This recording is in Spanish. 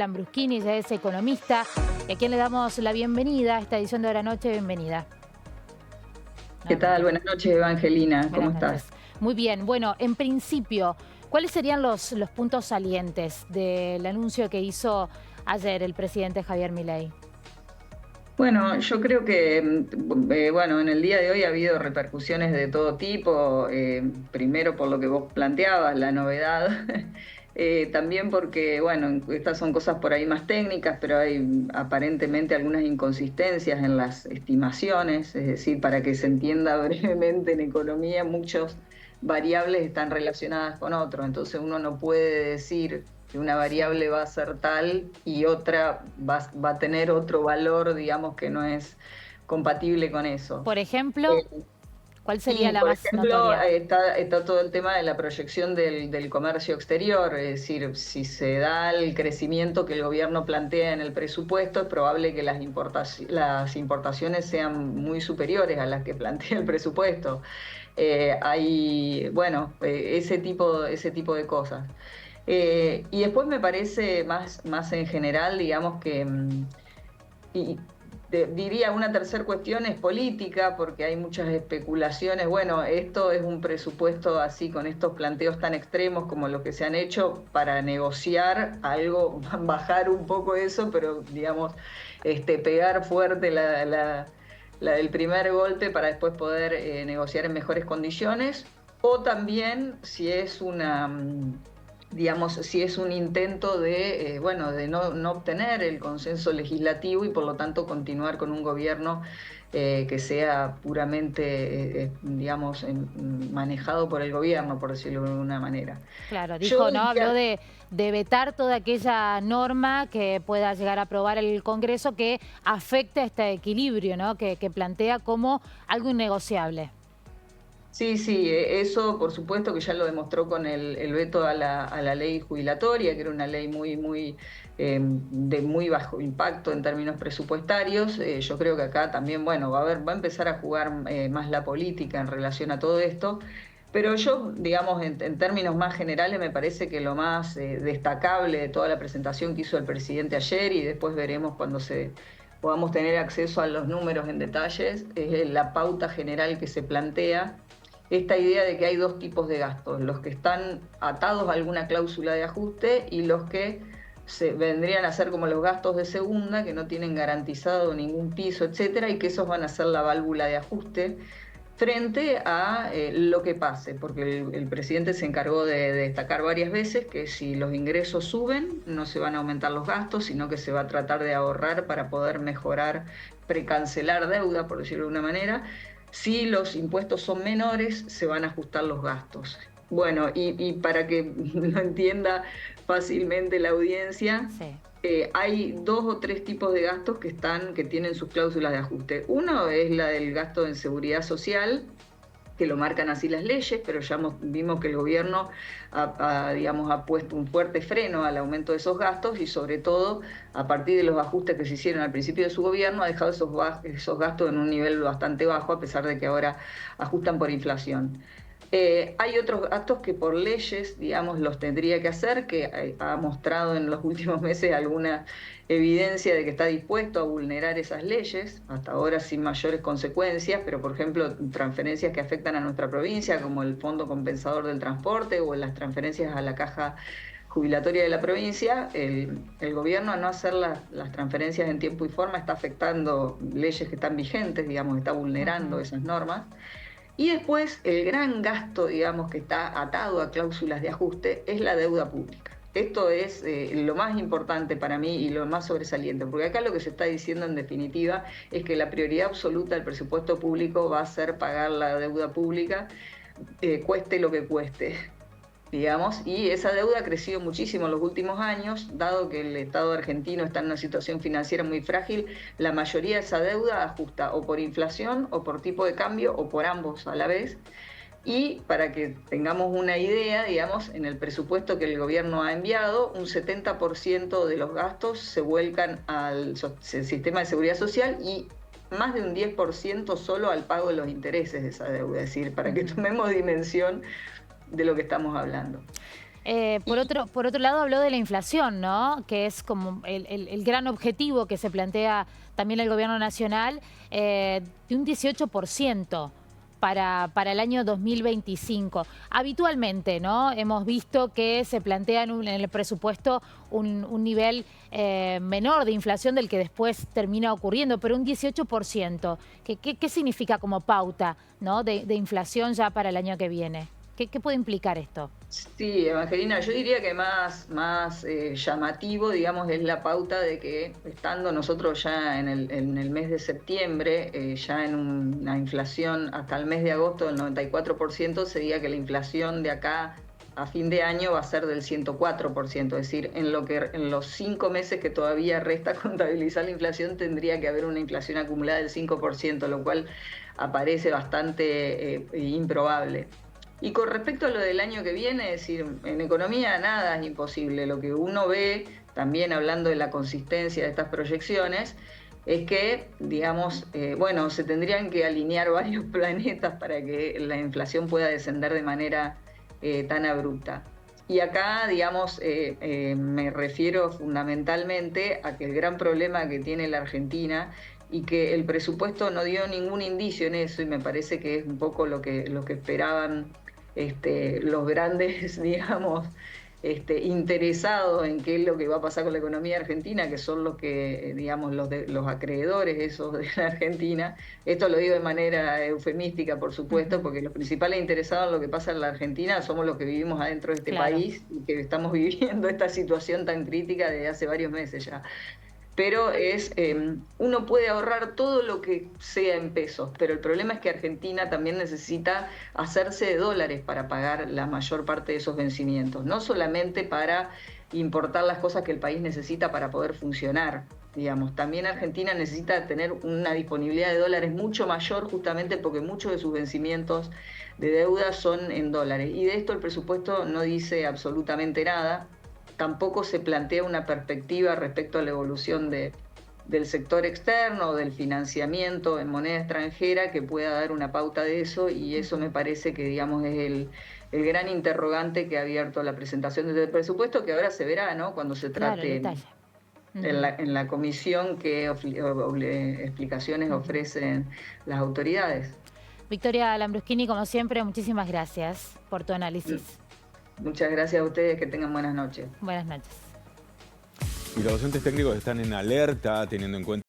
Lambruschini, ella es economista, y a quien le damos la bienvenida a esta edición de Hora Noche. Bienvenida. ¿Qué tal? Buenas noches, Evangelina. ¿Cómo Buenas noches. estás? Muy bien. Bueno, en principio, ¿cuáles serían los puntos salientes del anuncio que hizo ayer el presidente Javier Milei? Bueno, yo creo que bueno, en el día de hoy ha habido repercusiones de todo tipo. Primero por lo que vos planteabas, la novedad. También porque, bueno, estas son cosas por ahí más técnicas, pero hay aparentemente algunas inconsistencias en las estimaciones. Es decir, para que se entienda brevemente en economía, muchas variables están relacionadas con otras. Entonces uno no puede decir que una Sí. variable va a ser tal y otra va a tener otro valor, digamos, que no es compatible con eso. Por ejemplo, Eh, ¿cuál sería y, la por más ejemplo, notoria? está todo el tema de la proyección del comercio exterior, es decir, si se da el crecimiento que el gobierno plantea en el presupuesto, es probable que las importaciones sean muy superiores a las que plantea el presupuesto. Bueno, ese tipo de cosas. Y después me parece más en general, digamos que y diría una tercera cuestión es política, porque hay muchas especulaciones. Bueno, esto es un presupuesto así, con estos planteos tan extremos como los que se han hecho para negociar algo, bajar un poco eso, pero digamos, pegar fuerte la del primer golpe para después poder negociar en mejores condiciones. O también si es digamos, si es un intento de, bueno, de no obtener el consenso legislativo y por lo tanto continuar con un gobierno que sea puramente, digamos, manejado por el gobierno, por decirlo de alguna manera. Claro, Yo dijo, ¿no? Habló diría, de vetar toda aquella norma que pueda llegar a aprobar el Congreso que afecte a este equilibrio, ¿no? Que plantea como algo innegociable. sí, sí, eso por supuesto que ya lo demostró con el veto a la ley jubilatoria, que era una ley de muy bajo impacto en términos presupuestarios. Yo creo que acá también, bueno, va a empezar a jugar más la política en relación a todo esto. Pero yo, digamos, en términos más generales, me parece que lo más destacable de toda la presentación que hizo el presidente ayer, y después veremos cuando podamos tener acceso a los números en detalles, es la pauta general que se plantea, esta idea de que hay dos tipos de gastos: los que están atados a alguna cláusula de ajuste y los que vendrían a ser como los gastos de segunda, que no tienen garantizado ningún piso, etcétera, y que esos van a ser la válvula de ajuste frente a lo que pase, porque el presidente se encargó de destacar varias veces que si los ingresos suben, no se van a aumentar los gastos, sino que se va a tratar de ahorrar para poder mejorar, precancelar deuda, por decirlo de una manera. Si los impuestos son menores, se van a ajustar los gastos. Bueno, y para que lo entienda fácilmente la audiencia, Sí. hay dos o tres tipos de gastos que tienen sus cláusulas de ajuste. Uno es la del gasto en seguridad social, que lo marcan así las leyes, pero ya vimos que el gobierno digamos, ha puesto un fuerte freno al aumento de esos gastos y sobre todo a partir de los ajustes que se hicieron al principio de su gobierno ha dejado esos gastos en un nivel bastante bajo, a pesar de que ahora ajustan por inflación. Hay otros gastos que por leyes, digamos, los tendría que hacer, que ha mostrado en los últimos meses alguna evidencia de que está dispuesto a vulnerar esas leyes, hasta ahora sin mayores consecuencias, pero por ejemplo transferencias que afectan a nuestra provincia, como el Fondo Compensador del Transporte o las transferencias a la caja jubilatoria de la provincia. El gobierno, al no hacer las transferencias en tiempo y forma, está afectando leyes que están vigentes, digamos, está vulnerando Ujú. esas normas. Y después el gran gasto, digamos, que está atado a cláusulas de ajuste es la deuda pública. Esto es lo más importante para mí y lo más sobresaliente, porque acá lo que se está diciendo en definitiva es que la prioridad absoluta del presupuesto público va a ser pagar la deuda pública, cueste lo que cueste, digamos, y esa deuda ha crecido muchísimo en los últimos años. Dado que el Estado argentino está en una situación financiera muy frágil, la mayoría de esa deuda ajusta o por inflación o por tipo de cambio o por ambos a la vez. Y para que tengamos una idea, digamos, en el presupuesto que el gobierno ha enviado, un 70% de los gastos se vuelcan al sistema de seguridad social y más de un 10% solo al pago de los intereses de esa deuda. Es decir, para que Ujú. tomemos dimensión de lo que estamos hablando. Por otro lado, habló de la inflación, ¿no? Que es como el gran objetivo que se plantea también el gobierno nacional, de un 18% para el año 2025. Habitualmente, ¿no? Hemos visto que se plantea en el presupuesto un nivel menor de inflación del que después termina ocurriendo, pero un 18%. ¿Qué significa como pauta, ¿no? de inflación ya para el año que viene? ¿Qué puede implicar esto? Sí, Evangelina, yo diría que más llamativo, digamos, es la pauta de que estando nosotros ya en el mes de septiembre, ya en una inflación hasta el mes de agosto del 94%, se diga que la inflación de acá a fin de año va a ser del 104%, es decir, en los 5 meses que todavía resta contabilizar la inflación tendría que haber una inflación acumulada del 5%, lo cual aparece bastante improbable. Y con respecto a lo del año que viene, es decir, en economía nada es imposible. Lo que uno ve, también hablando de la consistencia de estas proyecciones, es que, digamos, bueno, se tendrían que alinear varios planetas para que la inflación pueda descender de manera tan abrupta. Y acá, digamos, me refiero fundamentalmente a que el gran problema que tiene la Argentina y que el presupuesto no dio ningún indicio en eso, y me parece que es un poco lo que esperaban los grandes, digamos, interesados en qué es lo que va a pasar con la economía argentina, que son los que, digamos, los acreedores esos de la Argentina. Esto lo digo de manera eufemística, por supuesto, porque los principales interesados en lo que pasa en la Argentina somos los que vivimos adentro de este Claro. país y que estamos viviendo esta situación tan crítica desde hace varios meses ya. Pero uno puede ahorrar todo lo que sea en pesos, pero el problema es que Argentina también necesita hacerse de dólares para pagar la mayor parte de esos vencimientos, no solamente para importar las cosas que el país necesita para poder funcionar, digamos. También Argentina necesita tener una disponibilidad de dólares mucho mayor, justamente porque muchos de sus vencimientos de deuda son en dólares. Y de esto el presupuesto no dice absolutamente nada. Tampoco se plantea una perspectiva respecto a la evolución del sector externo, del financiamiento en moneda extranjera que pueda dar una pauta de eso, y eso me parece que, digamos, es el gran interrogante que ha abierto la presentación del presupuesto, que ahora se verá, ¿no?, cuando se Claro, el trate detalle. en la comisión qué explicaciones ofrecen las autoridades. Victoria Lambruschini, como siempre, muchísimas gracias por tu análisis. Muchas gracias a ustedes, que tengan buenas noches. Buenas noches. Y los docentes técnicos están en alerta, teniendo en cuenta